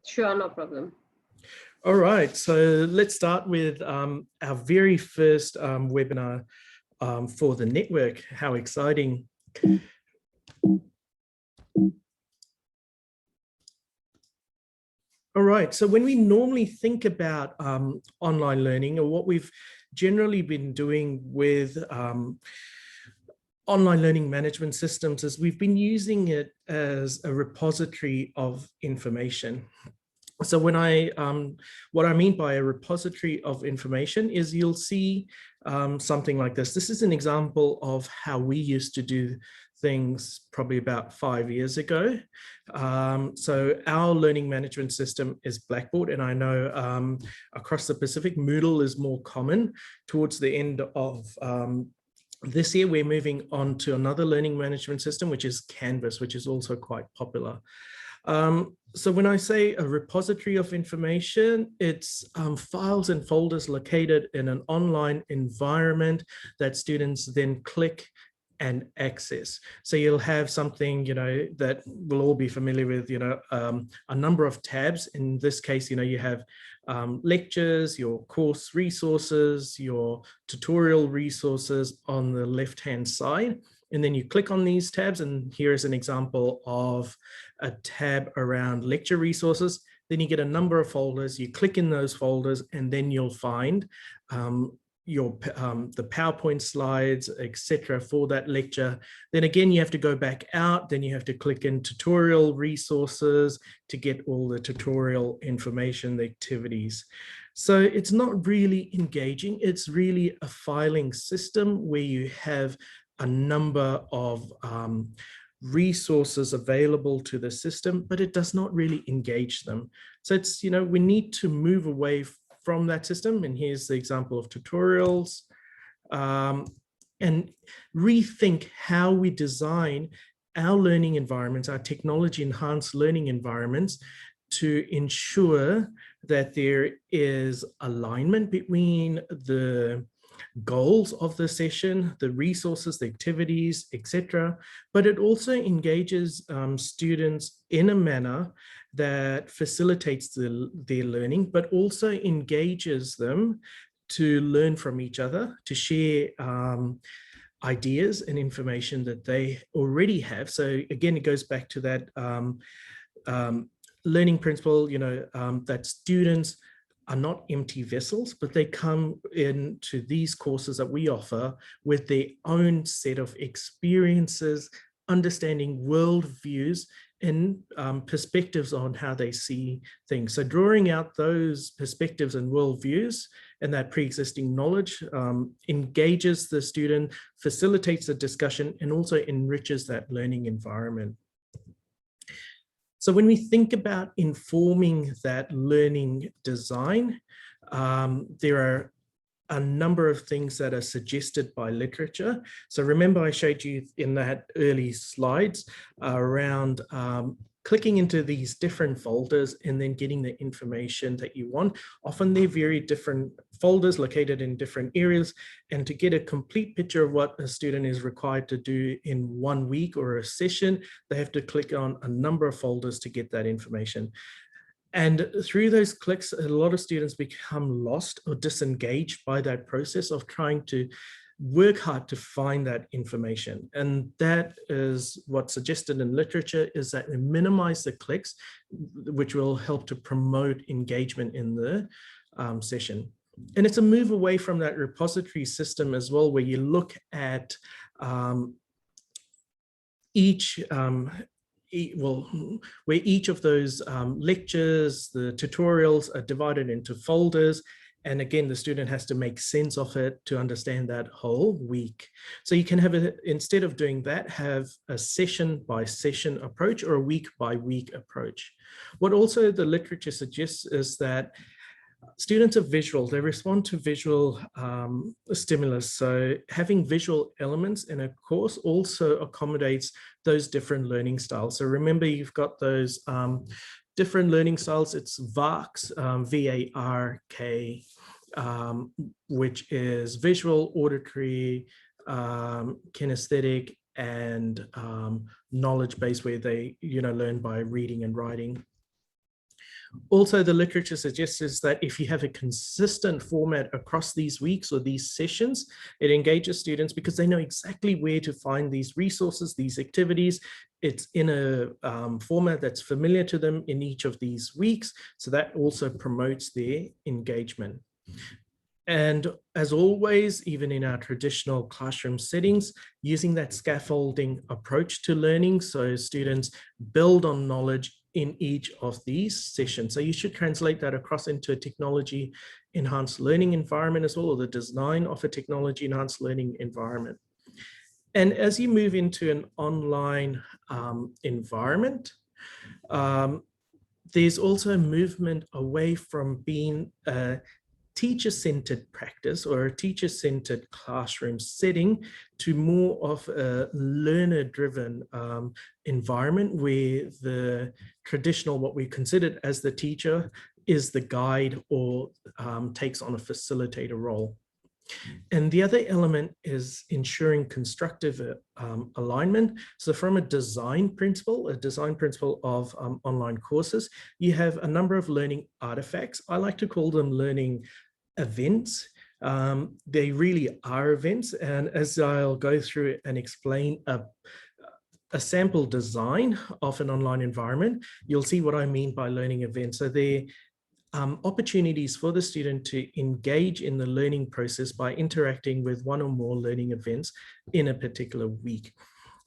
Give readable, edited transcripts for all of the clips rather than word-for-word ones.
Sure, no problem. All right, so let's start with our very first webinar for the network. How exciting. All right, so when we normally think about online learning, or what we've generally been doing with online learning management systems, is we've been using it as a repository of information. So when what I mean by a repository of information is you'll see something like this. This is an example of how we used to do things probably about 5 years ago. So our learning management system is Blackboard, and I know across the Pacific, Moodle is more common. Towards the end of this year, we're moving on to another learning management system, which is Canvas, which is also quite popular. So when I say a repository of information, it's files and folders located in an online environment that students then click and access. So you'll have something, that we'll all be familiar with, a number of tabs. In this case, you have lectures, your course resources, your tutorial resources on the left-hand side. And then you click on these tabs, and here's an example of a tab around lecture resources. Then you get a number of folders, you click in those folders, and then you'll find the PowerPoint slides, etc. for that lecture. Then again, you have to go back out, then you have to click in tutorial resources to get all the tutorial information, the activities. So it's not really engaging, it's really a filing system where you have a number of resources available to the system, but it does not really engage them. So it's, we need to move away from that system. And here's the example of tutorials, and rethink how we design our learning environments, our technology enhanced learning environments, to ensure that there is alignment between the goals of the session, the resources, the activities, etc. But it also engages students in a manner that facilitates their learning, but also engages them to learn from each other, to share ideas and information that they already have. So again, it goes back to that learning principle, that students are not empty vessels, but they come into these courses that we offer with their own set of experiences, understanding worldviews, and perspectives on how they see things. So drawing out those perspectives and worldviews and that pre-existing knowledge engages the student, facilitates the discussion, and also enriches that learning environment. So when we think about informing that learning design, there are a number of things that are suggested by literature. So remember, I showed you in that early slides around clicking into these different folders and then getting the information that you want. Often they're very different folders located in different areas, and to get a complete picture of what a student is required to do in 1 week or a session, they have to click on a number of folders to get that information. And through those clicks, a lot of students become lost or disengaged by that process of trying to work hard to find that information. And that is what's suggested in literature, is that we minimize the clicks, which will help to promote engagement in the session. And it's a move away from that repository system as well, where you look at where each of those lectures, the tutorials are divided into folders. And again, the student has to make sense of it to understand that whole week. So you can have, instead of doing that, have a session by session approach or a week by week approach. What also the literature suggests is that students are visual, they respond to visual stimulus. So having visual elements in a course also accommodates those different learning styles. So remember, you've got those different learning styles. It's VARK, V-A-R-K, which is visual, auditory, kinesthetic, and knowledge-based, where they learn by reading and writing. Also, the literature suggests is that if you have a consistent format across these weeks or these sessions, it engages students because they know exactly where to find these resources, these activities. It's in a format that's familiar to them in each of these weeks. So that also promotes their engagement. And as always, even in our traditional classroom settings, using that scaffolding approach to learning, so students build on knowledge in each of these sessions. So you should translate that across into a technology enhanced learning environment as well, or the design of a technology enhanced learning environment. And as you move into an online environment, there's also a movement away from being a teacher-centered practice or a teacher-centered classroom setting to more of a learner-driven environment where the traditional, what we considered as the teacher, is the guide or takes on a facilitator role. And the other element is ensuring constructive alignment. So from a design principle of online courses, you have a number of learning artifacts. I like to call them learning events. They really are events. And as I'll go through it and explain a sample design of an online environment, you'll see what I mean by learning events. So they're opportunities for the student to engage in the learning process by interacting with one or more learning events in a particular week.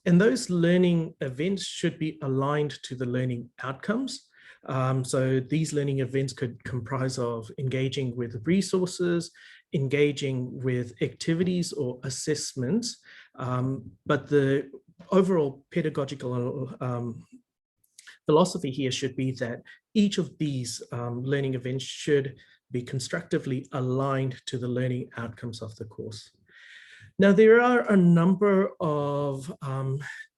And those learning events should be aligned to the learning outcomes. So these learning events could comprise of engaging with resources, engaging with activities or assessments, but the overall pedagogical philosophy here should be that each of these learning events should be constructively aligned to the learning outcomes of the course. Now, there are a number of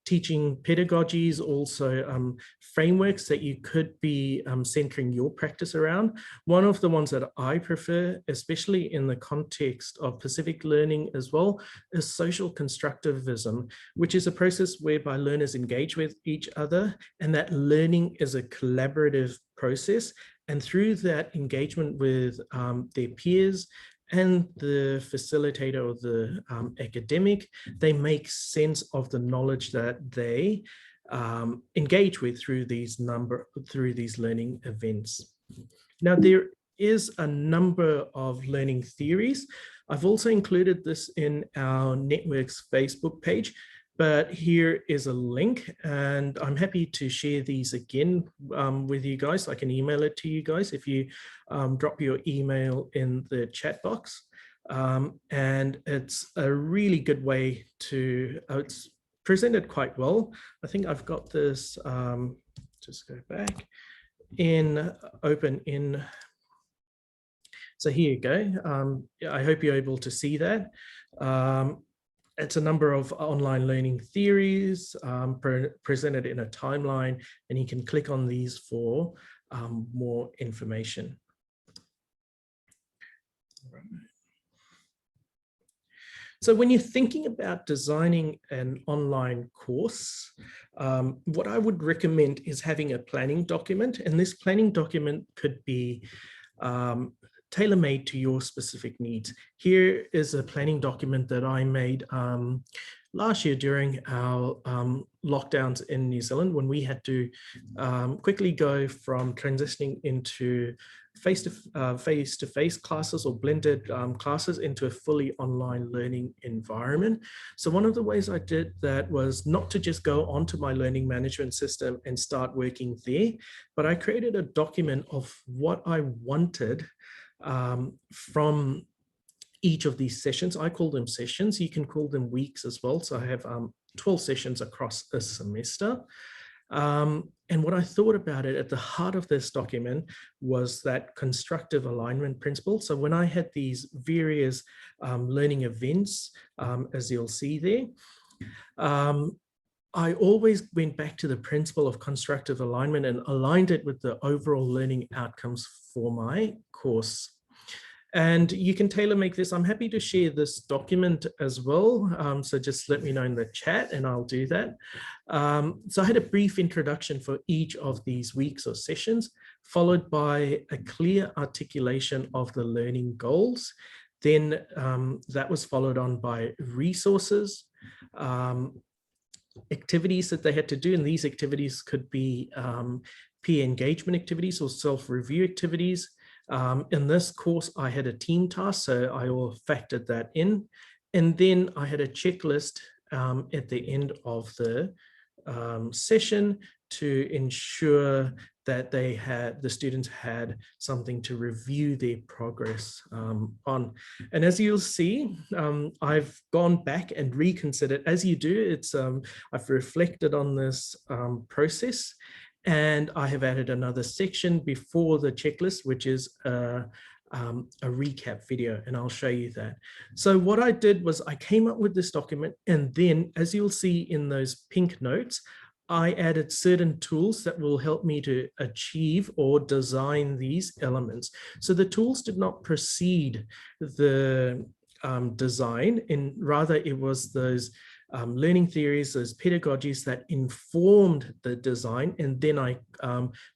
teaching pedagogies, also frameworks that you could be centering your practice around. One of the ones that I prefer, especially in the context of Pacific learning as well, is social constructivism, which is a process whereby learners engage with each other, and that learning is a collaborative process. And through that engagement with their peers, and the facilitator or the academic, they make sense of the knowledge that they engage with through these learning events. Now, there is a number of learning theories. I've also included this in our network's Facebook page, but here is a link, and I'm happy to share these again with you guys. I can email it to you guys if you drop your email in the chat box. And it's a really good way to, it's presented quite well. I think I've got this, just go back, open in. So here you go. I hope you're able to see that. It's a number of online learning theories presented in a timeline, and you can click on these for more information. So when you're thinking about designing an online course, what I would recommend is having a planning document, and this planning document could be tailor-made to your specific needs. Here is a planning document that I made last year during our lockdowns in New Zealand, when we had to quickly go from transitioning into face-to-face classes or blended classes into a fully online learning environment. So one of the ways I did that was not to just go onto my learning management system and start working there, but I created a document of what I wanted from each of these sessions. I call them sessions. You can call them weeks as well. So I have 12 sessions across a semester. And what I thought about it at the heart of this document was that constructive alignment principle. So when I had these various learning events, as you'll see there, I always went back to the principle of constructive alignment and aligned it with the overall learning outcomes for my course. And you can tailor make this. I'm happy to share this document as well. So just let me know in the chat and I'll do that. So I had a brief introduction for each of these weeks or sessions, followed by a clear articulation of the learning goals. Then that was followed on by resources, activities that they had to do. And these activities could be peer engagement activities or self-review activities. In this course, I had a team task, so I all factored that in. And then I had a checklist at the end of the session to ensure that the students had something to review their progress on. And as you'll see, I've gone back and reconsidered. As you do, I've reflected on this process, and I have added another section before the checklist, which is a recap video, and I'll show you that. So what I did was I came up with this document, and then as you'll see in those pink notes, I added certain tools that will help me to achieve or design these elements. So the tools did not precede the design, and rather it was those learning theories, those pedagogies that informed the design. And then I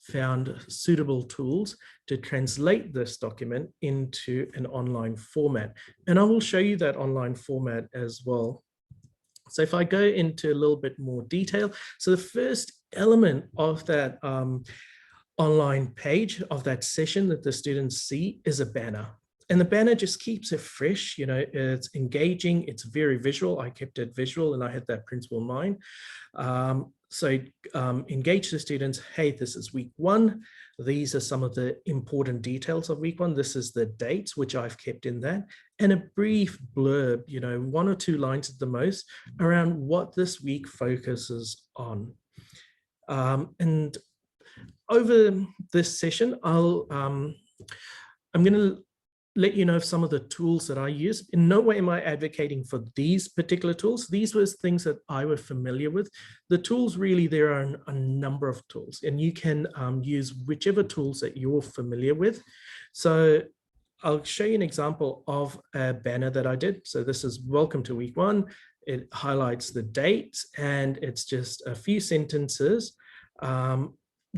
found suitable tools to translate this document into an online format. And I will show you that online format as well. So if I go into a little bit more detail, so the first element of that online page of that session that the students see is a banner. And the banner just keeps it fresh, it's engaging, it's very visual. I kept it visual and I had that principle in mind. So engage the students, hey, this is week 1. These are some of the important details of week 1. This is the dates, which I've kept in that. And a brief blurb, 1 or 2 lines at the most, around what this week focuses on. And over this session, I'm going to let you know of some of the tools that I use. In no way am I advocating for these particular tools. These were things that I was familiar with. The tools, really, there are a number of tools, and you can use whichever tools that you're familiar with. So I'll show you an example of a banner that I did. So this is welcome to week 1. It highlights the dates, and it's just a few sentences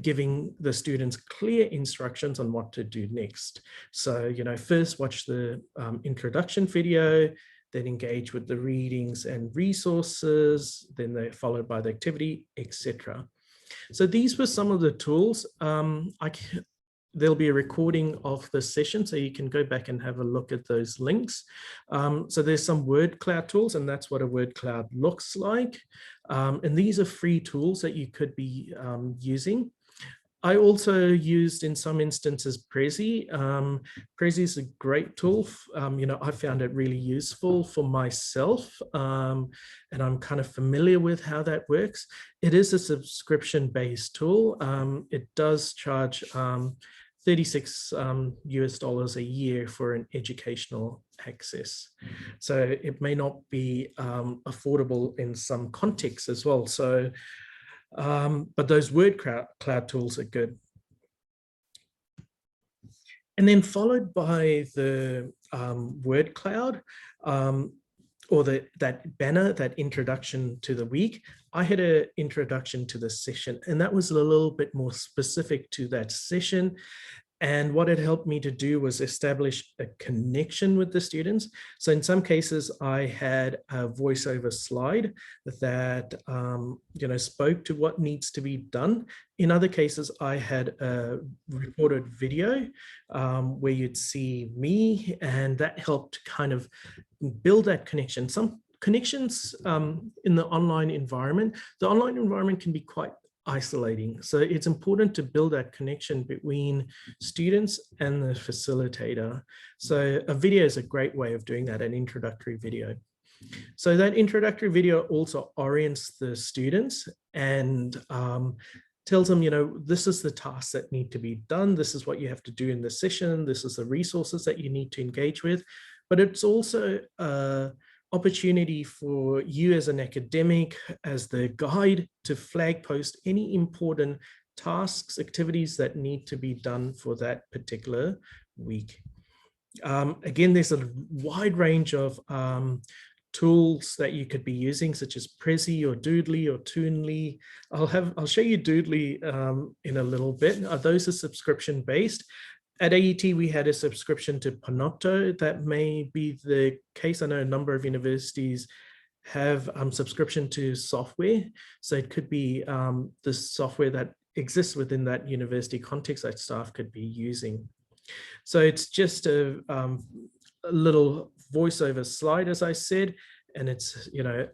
giving the students clear instructions on what to do next. So, first watch the introduction video, then engage with the readings and resources, then they're followed by the activity, etc. So these were some of the tools. There'll be a recording of the session, so you can go back and have a look at those links. So there's some word cloud tools, and that's what a word cloud looks like. And these are free tools that you could be using. I also used, in some instances, Prezi. Prezi is a great tool. I found it really useful for myself, and I'm kind of familiar with how that works. It is a subscription-based tool. It does charge $36 US a year for an educational access. So it may not be affordable in some contexts as well. So but those word cloud tools are good. And then followed by the word cloud, or that banner, that introduction to the week, I had an introduction to the session, and that was a little bit more specific to that session. And what it helped me to do was establish a connection with the students. So in some cases, I had a voiceover slide that spoke to what needs to be done. In other cases, I had a recorded video where you'd see me, and that helped kind of build that connection. Some connections in the online environment can be quite isolating. So it's important to build that connection between students and the facilitator. So a video is a great way of doing that, an introductory video. So that introductory video also orients the students and tells them, this is the tasks that need to be done. This is what you have to do in the session. This is the resources that you need to engage with. But it's also opportunity for you as an academic, as the guide, to flag post any important tasks, activities that need to be done for that particular week. Again, there's a wide range of tools that you could be using, such as Prezi or Doodly or Toonly. I'll show you Doodly in a little bit. Those are subscription based. At AET, we had a subscription to Panopto. That may be the case. I know a number of universities have subscription to software. So it could be the software that exists within that university context that staff could be using. So it's just a little voiceover slide, as I said, and it's,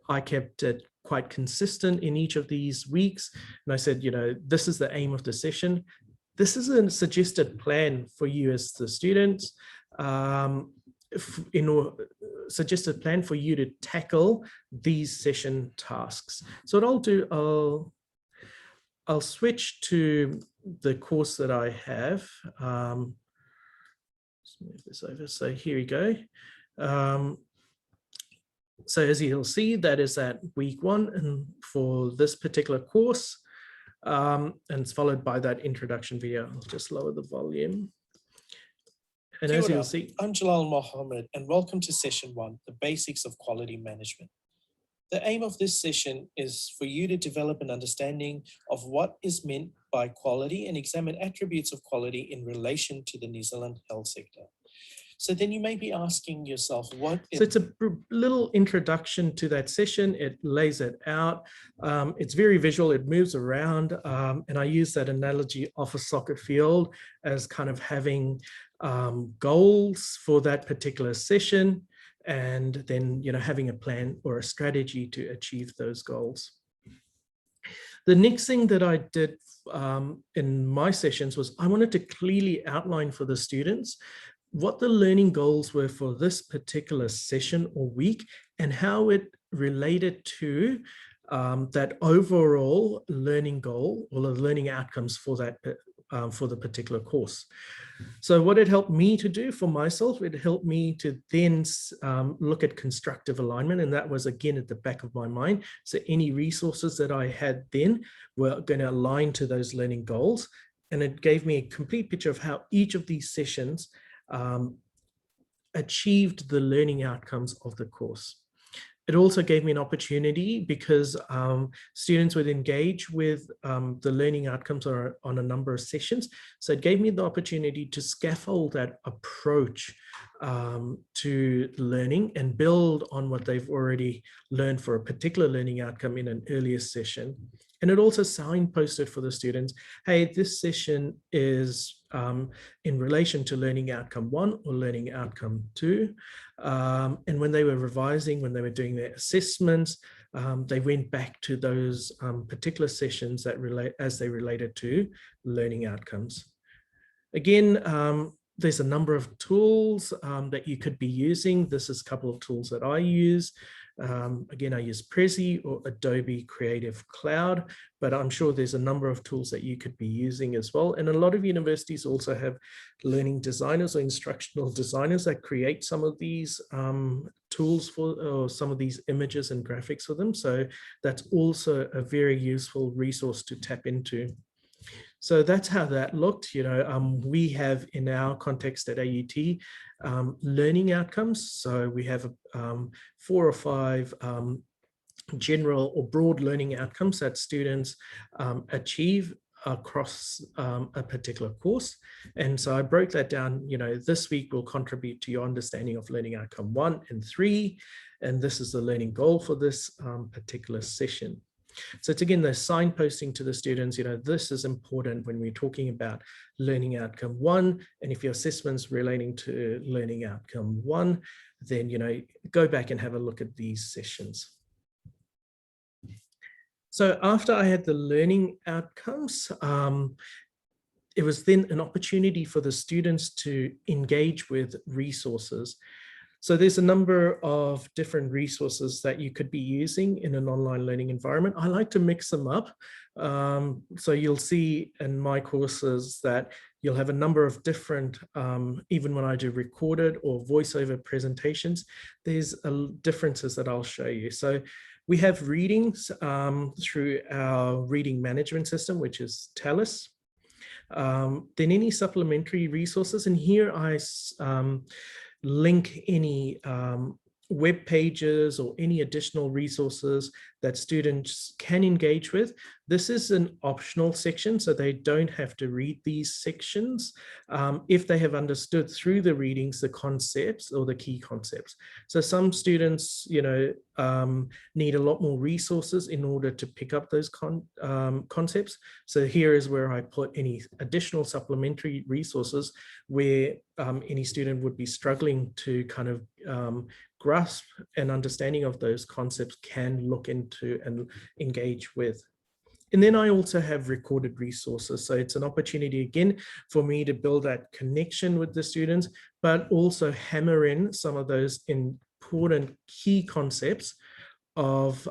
I kept it quite consistent in each of these weeks. And I said, this is the aim of the session. This is a suggested plan for you as the students, suggested plan for you to tackle these session tasks. So what I'll do, I'll switch to the course that I have. Let's move this over. So here we go. So as you'll see, that is at week 1 and for this particular course. And it's followed by that introduction video. I'll just lower the volume. And as you'll see, I'm Jalal Mohammed, and welcome to session 1, the basics of quality management. The aim of this session is for you to develop an understanding of what is meant by quality and examine attributes of quality in relation to the New Zealand health sector. So then you may be asking yourself, so it's a little introduction to that session. It lays it out. It's very visual. It moves around. And I use that analogy of a soccer field as kind of having goals for that particular session, and then, having a plan or a strategy to achieve those goals. The next thing that I did in my sessions was I wanted to clearly outline for the students what the learning goals were for this particular session or week and how it related to that overall learning goal or the learning outcomes for that for the particular course. So what it helped me to do for myself, it helped me to then look at constructive alignment, and that was again at the back of my mind. So any resources that I had then were going to align to those learning goals, and it gave me a complete picture of how each of these sessions achieved the learning outcomes of the course. It also gave me an opportunity because students would engage with the learning outcomes on a number of sessions. So it gave me the opportunity to scaffold that approach to learning and build on what they've already learned for a particular learning outcome in an earlier session. And it also signposted for the students, hey, this session is in relation to learning outcome 1 or learning outcome 2. And when they were revising, when they were doing their assessments, they went back to those particular sessions that as they related to learning outcomes. Again, there's a number of tools that you could be using. This is a couple of tools that I use. Again, I use Prezi or Adobe Creative Cloud, but I'm sure there's a number of tools that you could be using as well. And a lot of universities also have learning designers or instructional designers that create some of these tools or some of these images and graphics for them. So that's also a very useful resource to tap into. So that's how that looked. We have in our context at AUT learning outcomes. So we have 4 or 5 general or broad learning outcomes that students achieve across a particular course. And so I broke that down, this week will contribute to your understanding of learning outcome 1 and 3. And this is the learning goal for this particular session. So it's again, the signposting to the students, this is important when we're talking about learning outcome 1. And if your assessment's relating to learning outcome 1, then, go back and have a look at these sessions. So after I had the learning outcomes, it was then an opportunity for the students to engage with resources. So there's a number of different resources that you could be using in an online learning environment. I like to mix them up. So you'll see in my courses that you'll have a number of different, even when I do recorded or voiceover presentations, there's differences that I'll show you. So we have readings through our reading management system, which is TALIS. Then any supplementary resources, and here I link any web pages or any additional resources that students can engage with. This is an optional section, so they don't have to read these sections if they have understood through the readings the concepts or the key concepts. So some students, need a lot more resources in order to pick up those concepts. So here is where I put any additional supplementary resources where any student would be struggling to kind of grasp an understanding of those concepts can look into and engage with. And then I also have recorded resources. So it's an opportunity again for me to build that connection with the students, but also hammer in some of those important key concepts of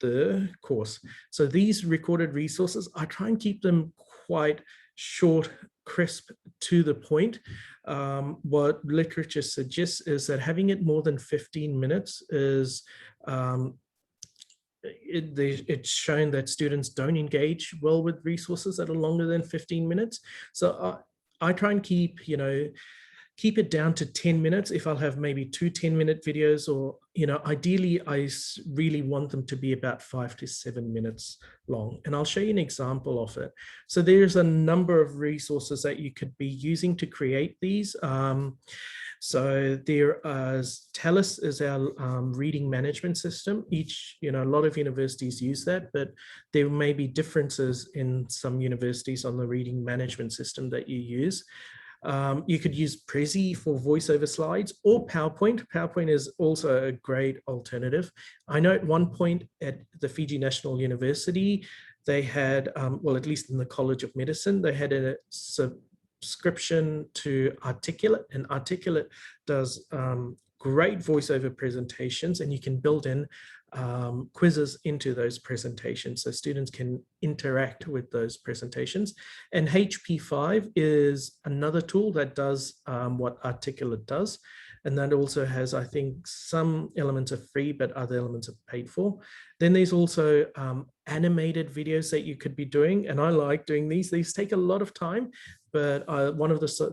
the course. So these recorded resources, I try and keep them quite short, crisp, to the point. What literature suggests is that having it more than 15 minutes is it's shown that students don't engage well with resources that are longer than 15 minutes. So I try and keep it down to 10 minutes if I'll have maybe 2 10-minute videos, or, ideally I really want them to be about 5 to 7 minutes long. And I'll show you an example of it. So there's a number of resources that you could be using to create these. So there is TELUS is our reading management system. A lot of universities use that, but there may be differences in some universities on the reading management system that you use. You could use Prezi for voiceover slides, or PowerPoint. PowerPoint is also a great alternative. I know at one point at the Fiji National University, they had, at least in the College of Medicine, they had a subscription to Articulate, and Articulate does great voiceover presentations, and you can build in quizzes into those presentations so students can interact with those presentations. And HP5 is another tool that does what Articulate does, and that also has, I think, some elements are free but other elements are paid for. Then there's also animated videos that you could be doing, and I like doing these. These take a lot of time, but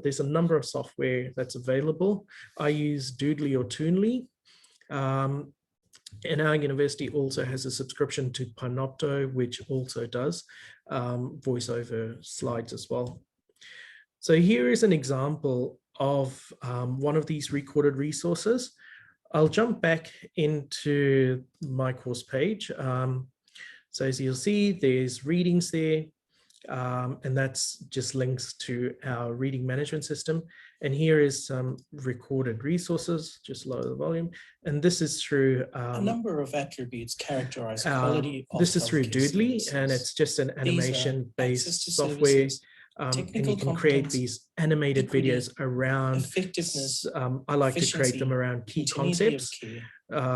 there's a number of software that's available. I use Doodly or Toonly. And our university also has a subscription to Panopto, which also does voiceover slides as well. So here is an example of one of these recorded resources. I'll jump back into my course page. So as you'll see, there's readings there. And that's just links to our reading management system. And here is some recorded resources, just lower the volume. And this is through a number of attributes characterize quality of this is through Doodly, services. and it's just an animation-based software. And you can create these animated videos around effectiveness. I like to create them around key concepts.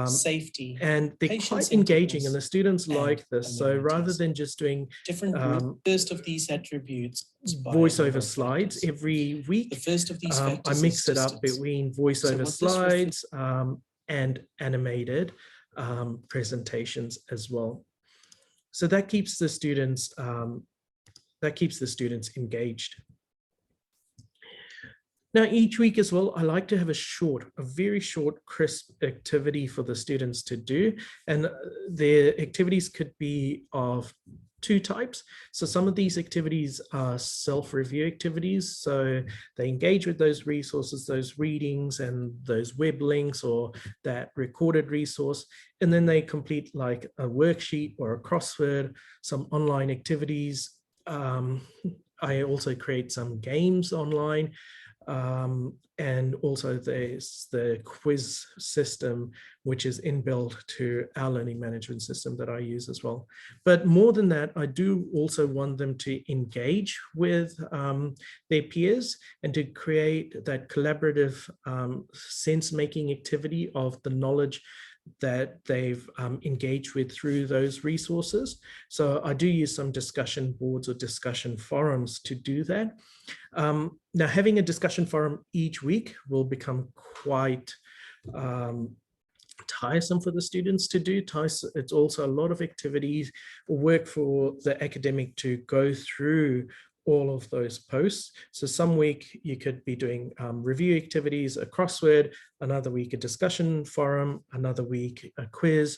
Safety, and they're quite engaging, and the students like this. So rather than just doing different first of these attributes voiceover slides every week, the first of these I mix it up between voiceover slides and animated presentations as well. So that keeps the students engaged. Now, each week as well, I like to have a very short, crisp activity for the students to do. And their activities could be of 2 types. So some of these activities are self-review activities. So they engage with those resources, those readings and those web links or that recorded resource. And then they complete like a worksheet or a crossword, some online activities. I also create some games online. And also there's the quiz system, which is inbuilt to our learning management system that I use as well. But more than that, I do also want them to engage with their peers and to create that collaborative sense-making activity of the knowledge that they've engaged with through those resources. So I do use some discussion boards or discussion forums to do that. Now, having a discussion forum each week will become quite tiresome for the students to do. It's also a lot of activities, work for the academic to go through all of those posts. So some week you could be doing review activities, a crossword, another week a discussion forum, another week a quiz,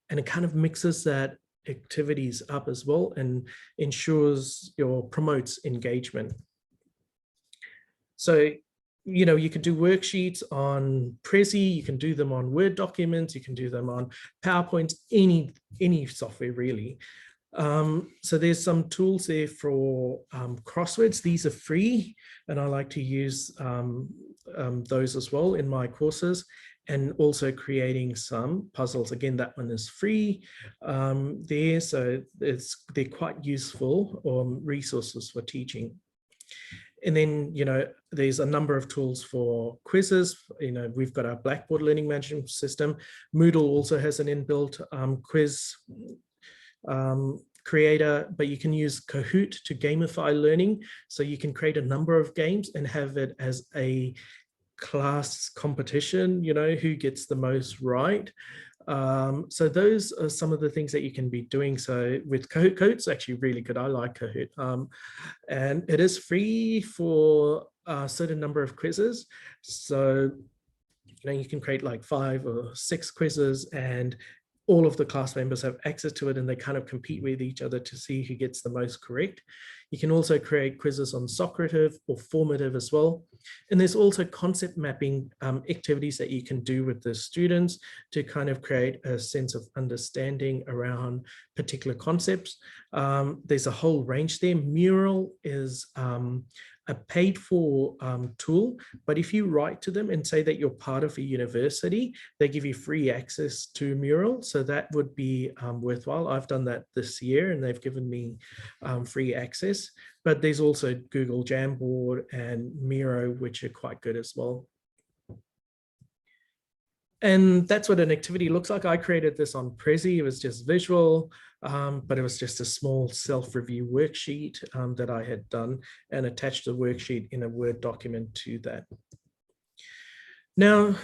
and it kind of mixes that activities up as well and ensures promotes engagement. So, you can do worksheets on Prezi, you can do them on Word documents, you can do them on PowerPoint, any software really. So there's some tools there for crosswords. These are free, and I like to use those as well in my courses, and also creating some puzzles. Again, that one is free there, so they're quite useful resources for teaching. And then, there's a number of tools for quizzes. We've got our Blackboard learning management system. Moodle also has an inbuilt quiz creator, but you can use Kahoot to gamify learning. So you can create a number of games and have it as a class competition, who gets the most right. So those are some of the things that you can be doing. So with Kahoot, Kahoot's actually really good. I like Kahoot. And it is free for a certain number of quizzes. So, you can create like 5 or 6 quizzes, and all of the class members have access to it, and they kind of compete with each other to see who gets the most correct. You can also create quizzes on Socrative or formative as well. And there's also concept mapping activities that you can do with the students to kind of create a sense of understanding around particular concepts. There's a whole range there. Mural is a paid for tool, but if you write to them and say that you're part of a university, they give you free access to Mural. So that would be worthwhile. I've done that this year and they've given me free access, but there's also Google Jamboard and Miro, which are quite good as well. And that's what an activity looks like. I created this on Prezi. It was just visual, but it was just a small self-review worksheet that I had done and attached the worksheet in a Word document to that. Now,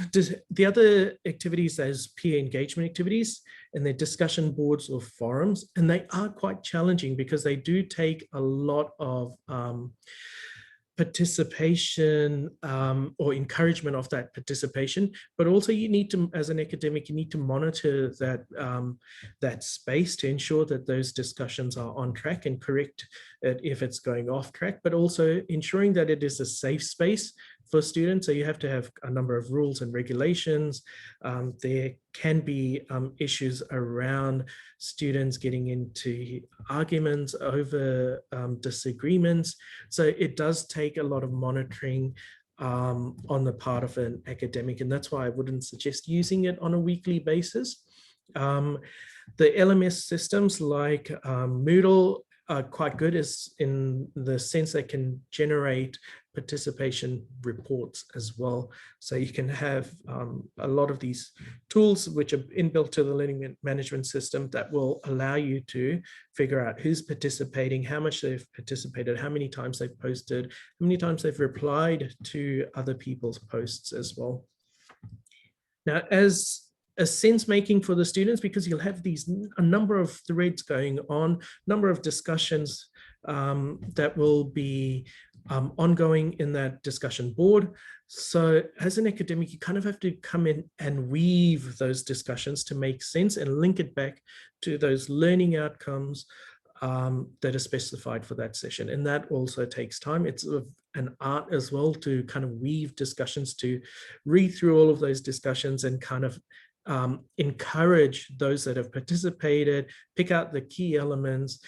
the other activities, there's peer engagement activities, and they're discussion boards or forums, and they are quite challenging because they do take a lot of participation or encouragement of that participation, but also you need to, as an academic, you need to monitor that that space to ensure that those discussions are on track and correct it if it's going off track, but also ensuring that it is a safe space for students. So you have to have a number of rules and regulations. There can be issues around students getting into arguments over disagreements. So it does take a lot of monitoring on the part of an academic, and that's why I wouldn't suggest using it on a weekly basis. The LMS systems like Moodle are quite good in the sense they can generate participation reports as well. So you can have a lot of these tools which are inbuilt to the learning management system that will allow you to figure out who's participating, how much they've participated, how many times they've posted, how many times they've replied to other people's posts as well. Now, as a sense making for the students, because you'll have a number of threads going on, number of discussions that will be ongoing in that discussion board. So as an academic, you kind of have to come in and weave those discussions to make sense and link it back to those learning outcomes that are specified for that session. And that also takes time. It's an art as well to kind of weave discussions, to read through all of those discussions and kind of encourage those that have participated, pick out the key elements.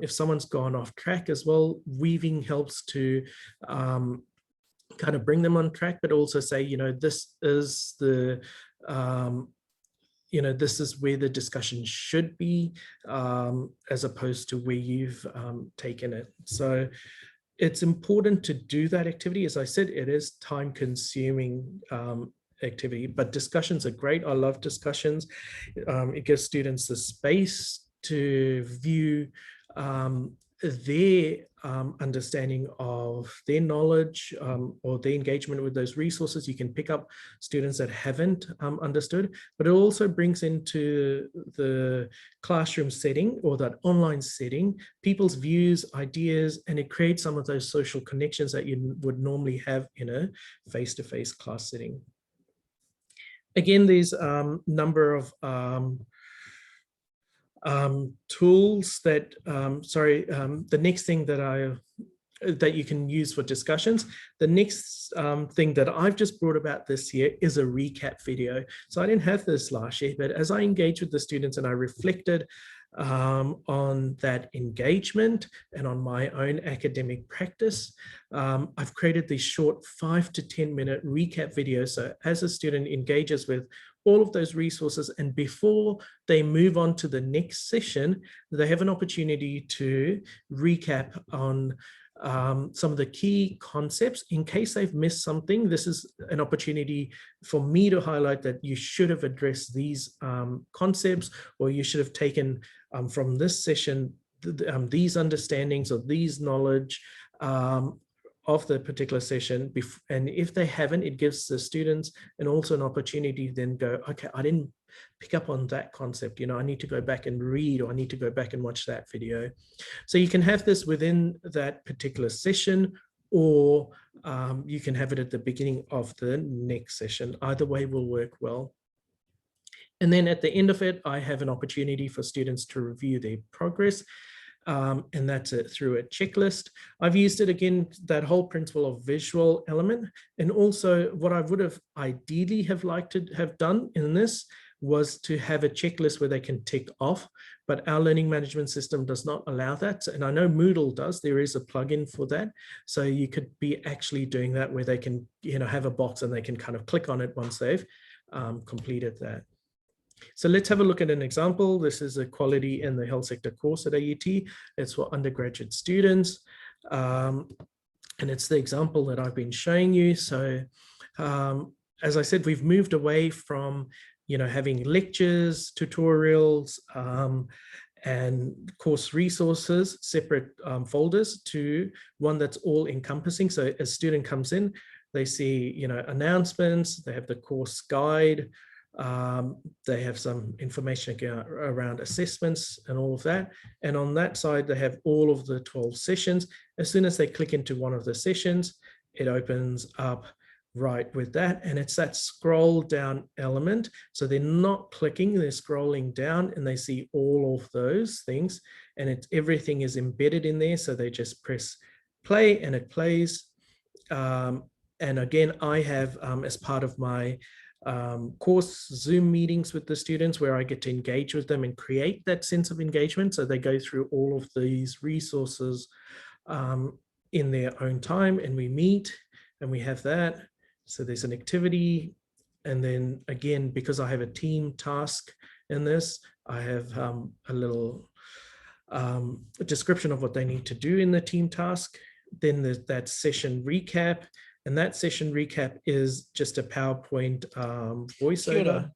If someone's gone off track as well, weaving helps to kind of bring them on track, but also say, this is the, this is where the discussion should be, as opposed to where you've taken it. So it's important to do that activity. As I said, it is time consuming activity, but discussions are great. I love discussions. It gives students the space to view their understanding of their knowledge or their engagement with those resources. You can pick up students that haven't understood, but it also brings into the classroom setting or that online setting people's views, ideas, and it creates some of those social connections that you would normally have in a face-to-face class setting. Again, there's a number of tools that, the next thing that you can use for discussions. The next thing that I've just brought about this year is a recap video. So I didn't have this last year, but as I engaged with the students and I reflected on that engagement and on my own academic practice, I've created these short 5 to 10 minute recap videos. So as a student engages with all of those resources, and before they move on to the next session, they have an opportunity to recap on some of the key concepts. In case they've missed something, this is an opportunity for me to highlight that you should have addressed these concepts, or you should have taken from this session these understandings or these knowledge of the particular session. And if they haven't, it gives the students and also an opportunity to then go, okay, I didn't pick up on that concept, you know, I need to go back and read, or I need to go back and watch that video. So you can have this within that particular session, or you can have it at the beginning of the next session. Either way will work well. And then at the end of it, I have an opportunity for students to review their progress. And that's it through a checklist. I've used it again, that whole principle of visual element. And also what I would have ideally have liked to have done in this was to have a checklist where they can tick off, but our learning management system does not allow that. And I know Moodle does, there is a plugin for that. So you could be actually doing that where they can, you know, have a box and they can kind of click on it once they've completed that. So let's have a look at an example. This is a quality in the health sector course at AUT. It's for undergraduate students. And it's the example that I've been showing you. So as I said, we've moved away from, you know, having lectures, tutorials, and course resources, separate folders, to one that's all encompassing. So a student comes in, they see, you know, announcements, they have the course guide, they have some information around assessments and all of that. And on that side, they have all of the 12 sessions. As soon as they click into one of the sessions, it opens up right with that. And it's that scroll down element. So they're not clicking, they're scrolling down and they see all of those things. And everything is embedded in there. So they just press play and it plays. And again, I have, as part of my course Zoom meetings with the students, where I get to engage with them and create that sense of engagement. So they go through all of these resources in their own time, and we meet and we have that. So there's an activity. And then again, because I have a team task in this, I have a little description of what they need to do in the team task. Then there's that session recap. And that session recap is just a PowerPoint voiceover.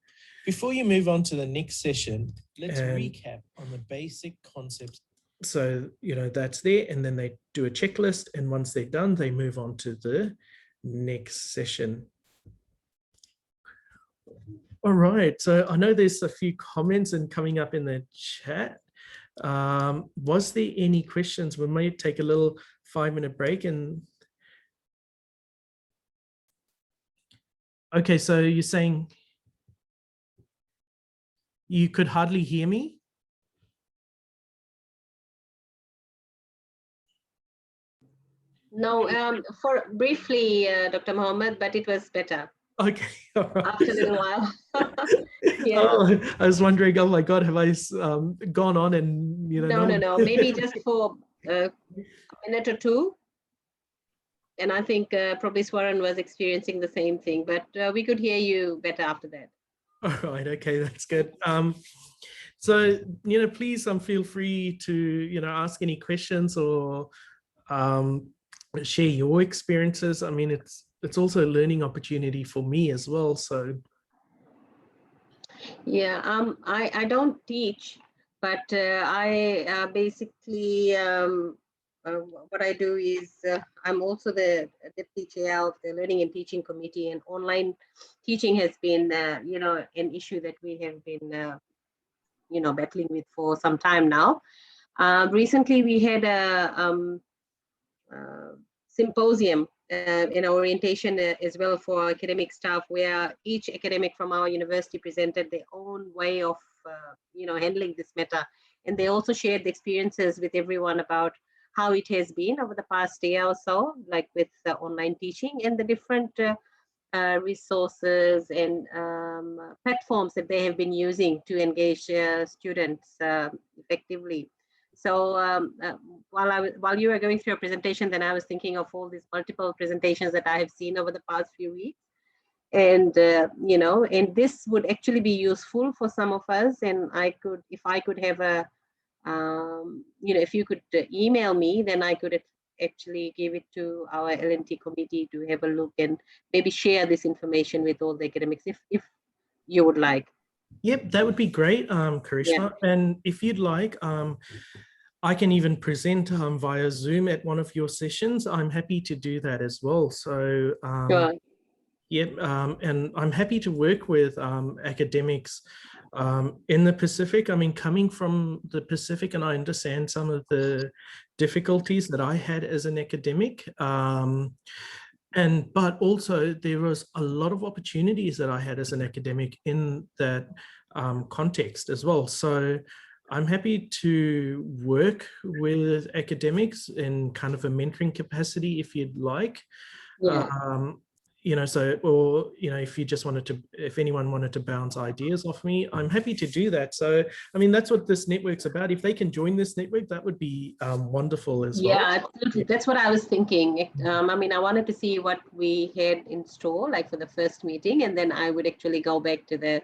Before you move on to the next session, let's recap on the basic concepts. So, you know, that's there. And then they do a checklist. And once they're done, they move on to the next session. All right. So I know there's a few comments and coming up in the chat. Was there any questions? We might take a little 5-minute break and... Okay, so you're saying you could hardly hear me? No, for briefly, Dr. Mohammed, but it was better. Okay, all right. After a little while. Yeah. Oh, I was wondering, oh my God, have I gone on and, you know? No, maybe just for a minute or two. And I think probably Swaran was experiencing the same thing, but we could hear you better after that. All right, okay, that's good. So, you know, please feel free to, you know, ask any questions or share your experiences. I mean, it's also a learning opportunity for me as well, so. Yeah, I don't teach, but I basically what I do is I'm also the deputy chair of the Learning and Teaching Committee, and online teaching has been, an issue that we have been, battling with for some time now. Recently, we had a symposium in our orientation as well for academic staff, where each academic from our university presented their own way of, handling this matter. And they also shared the experiences with everyone about how it has been over the past year or so, like with online teaching and the different resources and platforms that they have been using to engage students effectively. So while you were going through your presentation, then I was thinking of all these multiple presentations that I have seen over the past few weeks. And, and this would actually be useful for some of us. And if I could have if you could email me, then I could actually give it to our L&T committee to have a look and maybe share this information with all the academics if you would like. Yep, that would be great, Karishma. Yeah. And if you'd like, I can even present via Zoom at one of your sessions. I'm happy to do that as well. So, Sure. yep, and I'm happy to work with academics in the Pacific. I mean, coming from the Pacific, and I understand some of the difficulties that I had as an academic. But also there was a lot of opportunities that I had as an academic in that context as well. So I'm happy to work with academics in kind of a mentoring capacity if you'd like. Yeah. If anyone wanted to bounce ideas off me, I'm happy to do that. So, I mean, that's what this network's about. If they can join this network, that would be wonderful as well. Yeah, absolutely. That's what I was thinking. I mean, I wanted to see what we had in store, like for the first meeting, and then I would actually go back to the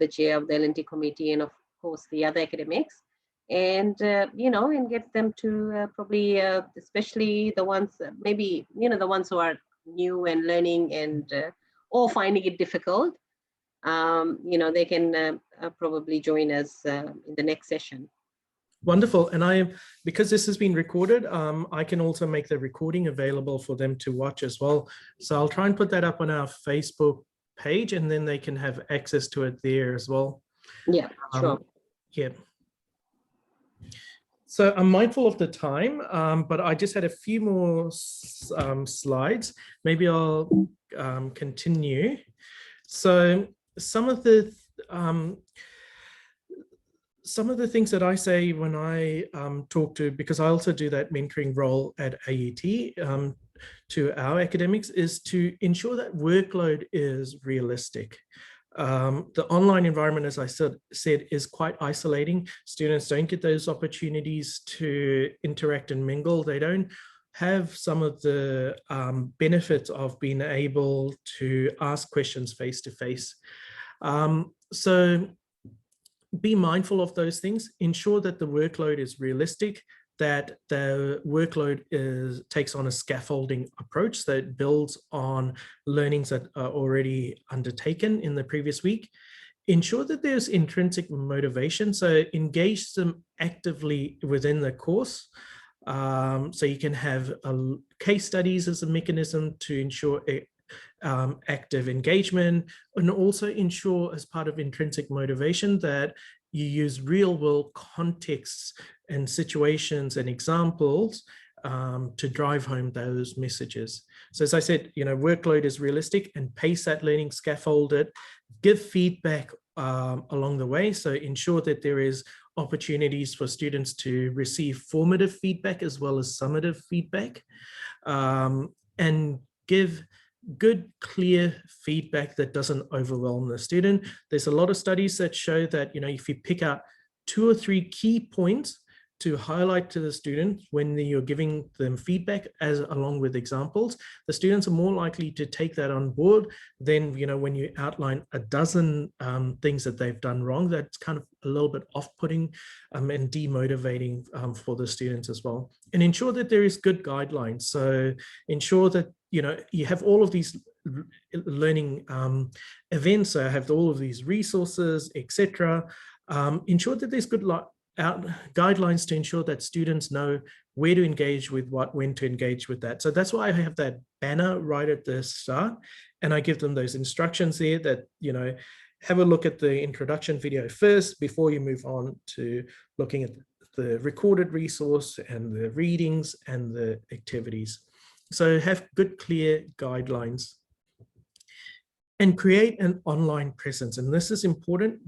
chair of the L&T committee, and of course the other academics, and and get them to probably, especially the ones, maybe the ones who are new and learning and or finding it difficult. They can probably join us in the next session. Wonderful. And because this has been recorded, I can also make the recording available for them to watch as well. So I'll try and put that up on our Facebook page, and then they can have access to it there as well. Yeah, sure. Yeah. So I'm mindful of the time, but I just had a few more slides. Maybe I'll continue. So some of the things that I say when I talk to, because I also do that mentoring role at AET to our academics, is to ensure that workload is realistic. The online environment, as I said, is quite isolating. Students don't get those opportunities to interact and mingle. They don't have some of the benefits of being able to ask questions face to face. So be mindful of those things. Ensure that the workload is realistic, that the workload takes on a scaffolding approach that builds on learnings that are already undertaken in the previous week. Ensure that there's intrinsic motivation, so engage them actively within the course. So you can have case studies as a mechanism to ensure active engagement, and also ensure, as part of intrinsic motivation, that you use real world contexts and situations and examples to drive home those messages. So as I said, workload is realistic, and pace that learning, scaffold it, give feedback along the way. So ensure that there is opportunities for students to receive formative feedback as well as summative feedback, and give good, clear feedback that doesn't overwhelm the student. There's a lot of studies that show that, if you pick out 2 or 3 key points to highlight to the student when you're giving them feedback along with examples, the students are more likely to take that on board than, when you outline a dozen things that they've done wrong. That's kind of a little bit off-putting and demotivating for the students as well. And ensure that there is good guidelines. So ensure that, you have all of these learning events, so have all of these resources, etc. Ensure that there's good out guidelines to ensure that students know where to engage with what, when to engage with that. So that's why I have that banner right at the start, and I give them those instructions there that, you know, have a look at the introduction video first before you move on to looking at the recorded resource and the readings and the activities. So have good, clear guidelines. And create an online presence. And this is important.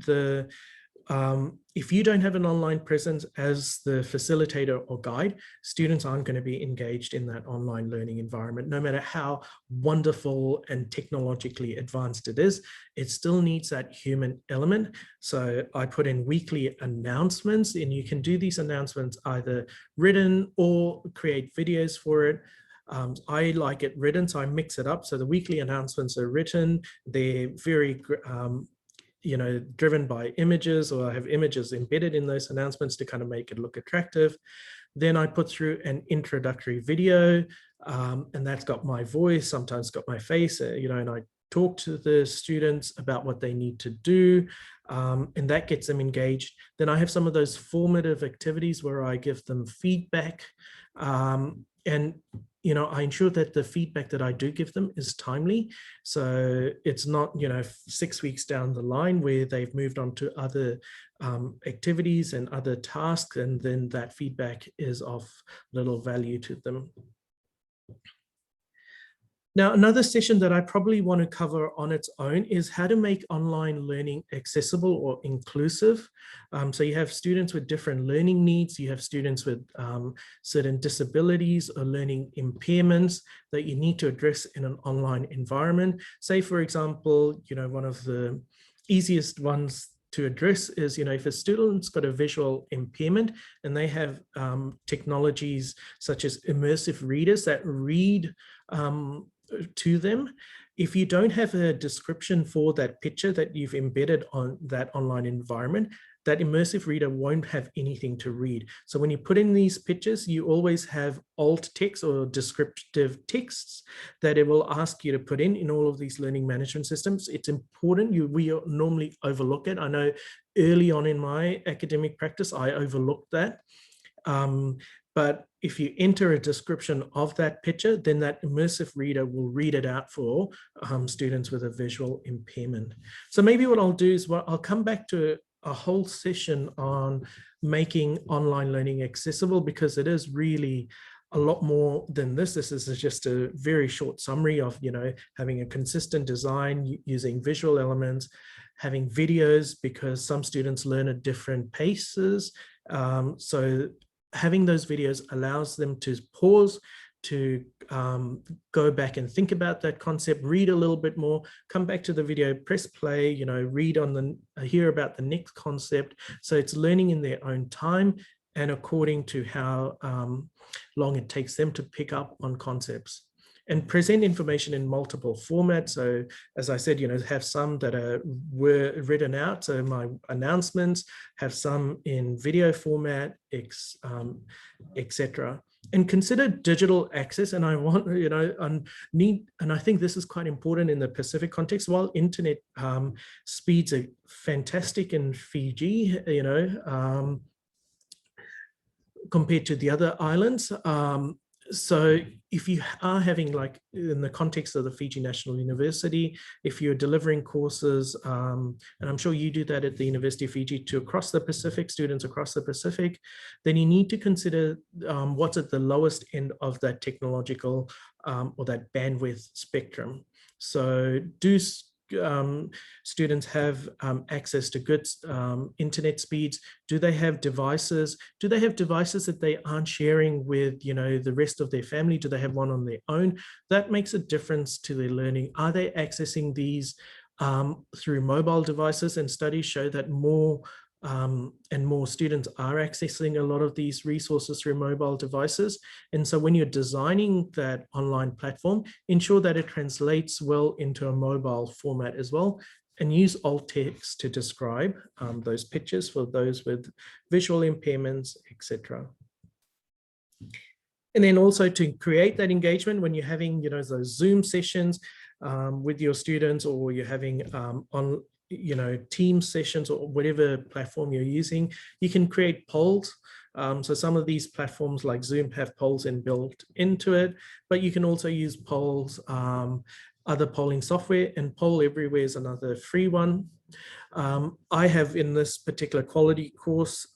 If you don't have an online presence as the facilitator or guide, students aren't going to be engaged in that online learning environment. No matter how wonderful and technologically advanced it is, it still needs that human element. So I put in weekly announcements, and you can do these announcements either written or create videos for it. I like it written, so I mix it up. So the weekly announcements are written. They're very, you know, driven by images, or I have images embedded in those announcements to kind of make it look attractive. Then I put through an introductory video, and that's got my voice, sometimes got my face, you know, and I talk to the students about what they need to do, and that gets them engaged. Then I have some of those formative activities where I give them feedback, and you know, I ensure that the feedback that I do give them is timely. So it's not, you know, 6 weeks down the line where they've moved on to other activities and other tasks, and then that feedback is of little value to them. Now, another session that I probably want to cover on its own is how to make online learning accessible or inclusive. So you have students with different learning needs, you have students with certain disabilities or learning impairments that you need to address in an online environment. Say, for example, you know, one of the easiest ones to address is, you know, if a student's got a visual impairment and they have technologies such as immersive readers that read to them, if you don't have a description for that picture that you've embedded on that online environment, that immersive reader won't have anything to read. So when you put in these pictures, you always have alt text or descriptive texts that it will ask you to put in all of these learning management systems. It's important. We normally overlook it. I know early on in my academic practice, I overlooked that. But if you enter a description of that picture, then that immersive reader will read it out for students with a visual impairment. So maybe what I'll do is, I'll come back to a whole session on making online learning accessible, because it is really a lot more than this. This is just a very short summary of, you know, having a consistent design, using visual elements, having videos, because some students learn at different paces. So having those videos allows them to pause, to go back and think about that concept, read a little bit more, come back to the video, press play, you know, read on the, hear about the next concept. So it's learning in their own time and according to how long it takes them to pick up on concepts. And present information in multiple formats. So as I said, you know, have some that were written out. So my announcements have some in video format, etc. And consider digital access. And I want, you know, and I think this is quite important in the Pacific context. While internet speeds are fantastic in Fiji, you know, compared to the other islands. So if you are having, like in the context of the Fiji National University, if you're delivering courses, and I'm sure you do that at the University of Fiji to across the Pacific, students across the Pacific, then you need to consider what's at the lowest end of that technological or that bandwidth spectrum. So do students have access to good internet speeds? Do they have devices? Do they have devices that they aren't sharing with, you know, the rest of their family? Do they have one on their own? That makes a difference to their learning. Are they accessing these through mobile devices? And studies show that more and more students are accessing a lot of these resources through mobile devices. And so when you're designing that online platform, ensure that it translates well into a mobile format as well, and use alt text to describe those pictures for those with visual impairments, etc. And then also to create that engagement when you're having, you know, those Zoom sessions with your students, or you're having team sessions or whatever platform you're using, you can create polls. So some of these platforms like Zoom have polls built into it, but you can also use polls, other polling software, and Poll Everywhere is another free one. I have in this particular quality course,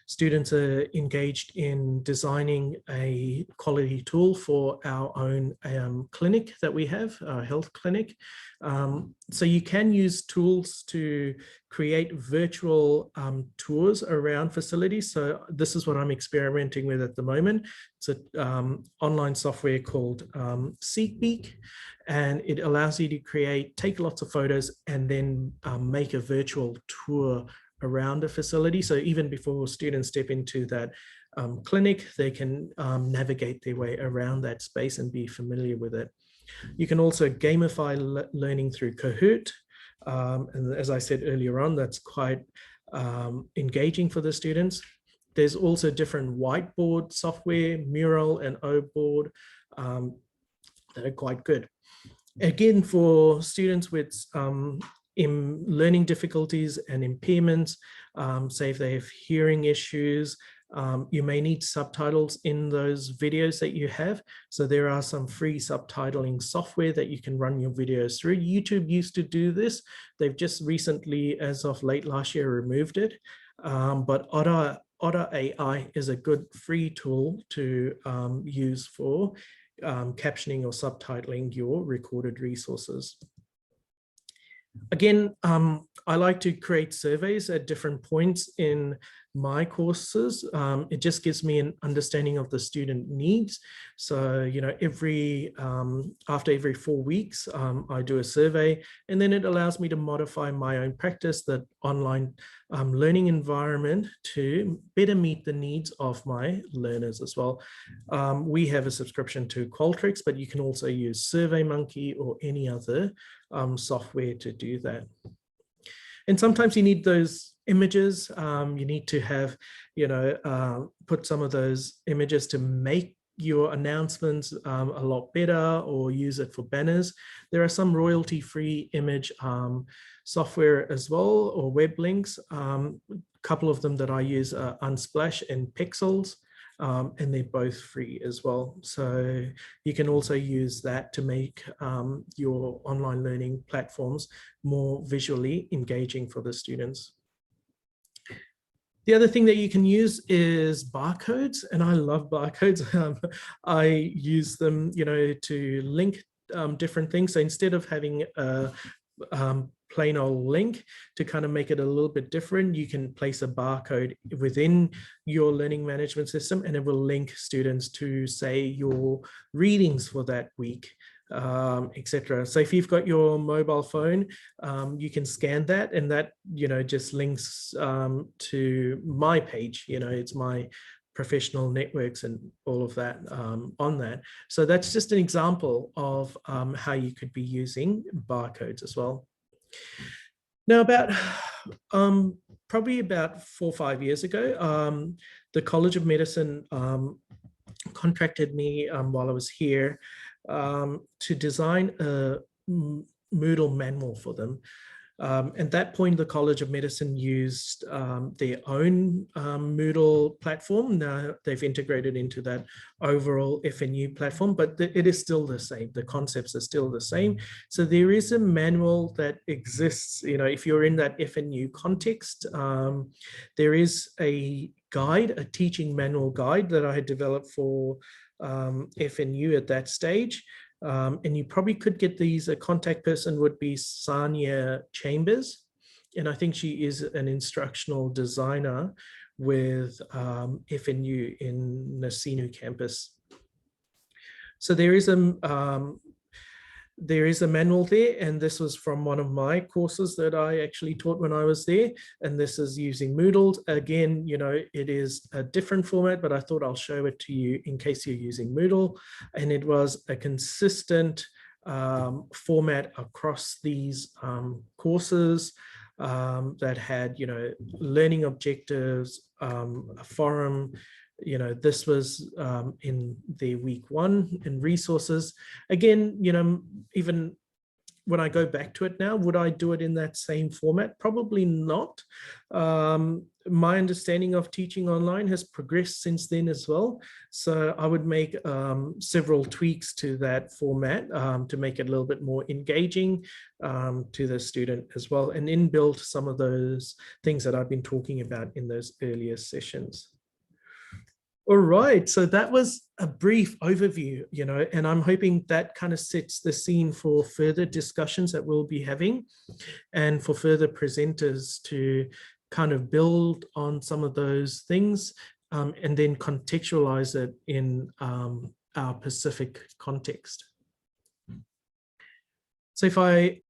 students are engaged in designing a quality tool for our own clinic that we have, our health clinic. So you can use tools to create virtual tours around facilities. So this is what I'm experimenting with at the moment. It's an online software called SeekBeak, and it allows you to take lots of photos and then make a virtual tour around a facility. So even before students step into that clinic, they can navigate their way around that space and be familiar with it. You can also gamify learning through Kahoot. And as I said earlier on, that's quite engaging for the students. There's also different whiteboard software, Mural and Oboard, that are quite good. Again, for students with in learning difficulties and impairments, say if they have hearing issues, you may need subtitles in those videos that you have. So there are some free subtitling software that you can run your videos through. YouTube used to do this. They've just recently, as of late last year, removed it. But Otter AI is a good free tool to use for captioning or subtitling your recorded resources. Again, I like to create surveys at different points in my courses. It just gives me an understanding of the student needs. So, after every 4 weeks, I do a survey, and then it allows me to modify my own practice, the online learning environment, to better meet the needs of my learners as well. We have a subscription to Qualtrics, but you can also use SurveyMonkey or any other software to do that. And sometimes you need those images. You need to have, put some of those images to make your announcements a lot better, or use it for banners. There are some royalty-free image software as well, or web links. A couple of them that I use are Unsplash and Pixels. And they're both free as well. So you can also use that to make your online learning platforms more visually engaging for the students. The other thing that you can use is barcodes, and I love barcodes. I use them, to link different things. So instead of having a plain old link, to kind of make it a little bit different, you can place a barcode within your learning management system, and it will link students to, say, your readings for that week, etc. So if you've got your mobile phone, you can scan that, and that just links to my page. It's my professional networks and all of that on that. So that's just an example of how you could be using barcodes as well. Now, probably about 4 or 5 years ago, the College of Medicine contracted me while I was here to design a Moodle manual for them. At that point, the College of Medicine used their own Moodle platform. Now they've integrated into that overall FNU platform, but it is still the same. The concepts are still the same. So there is a manual that exists. If you're in that FNU context, there is a guide, a teaching manual guide that I had developed for FNU at that stage. And you probably could get these. A contact person would be Sanya Chambers, and I think she is an instructional designer with FNU in Nasinu campus. So there is a manual there, and this was from one of my courses that I actually taught when I was there, and this is using Moodle. Again, it is a different format, but I thought I'll show it to you in case you're using Moodle. And it was a consistent format across these courses that had, learning objectives, a forum. This was in the week 1 in resources. Again, even when I go back to it now, would I do it in that same format? Probably not. My understanding of teaching online has progressed since then as well. So I would make several tweaks to that format to make it a little bit more engaging to the student as well, and inbuilt some of those things that I've been talking about in those earlier sessions. All right, so that was a brief overview, and I'm hoping that kind of sets the scene for further discussions that we'll be having and for further presenters to kind of build on some of those things and then contextualize it in our Pacific context. So if I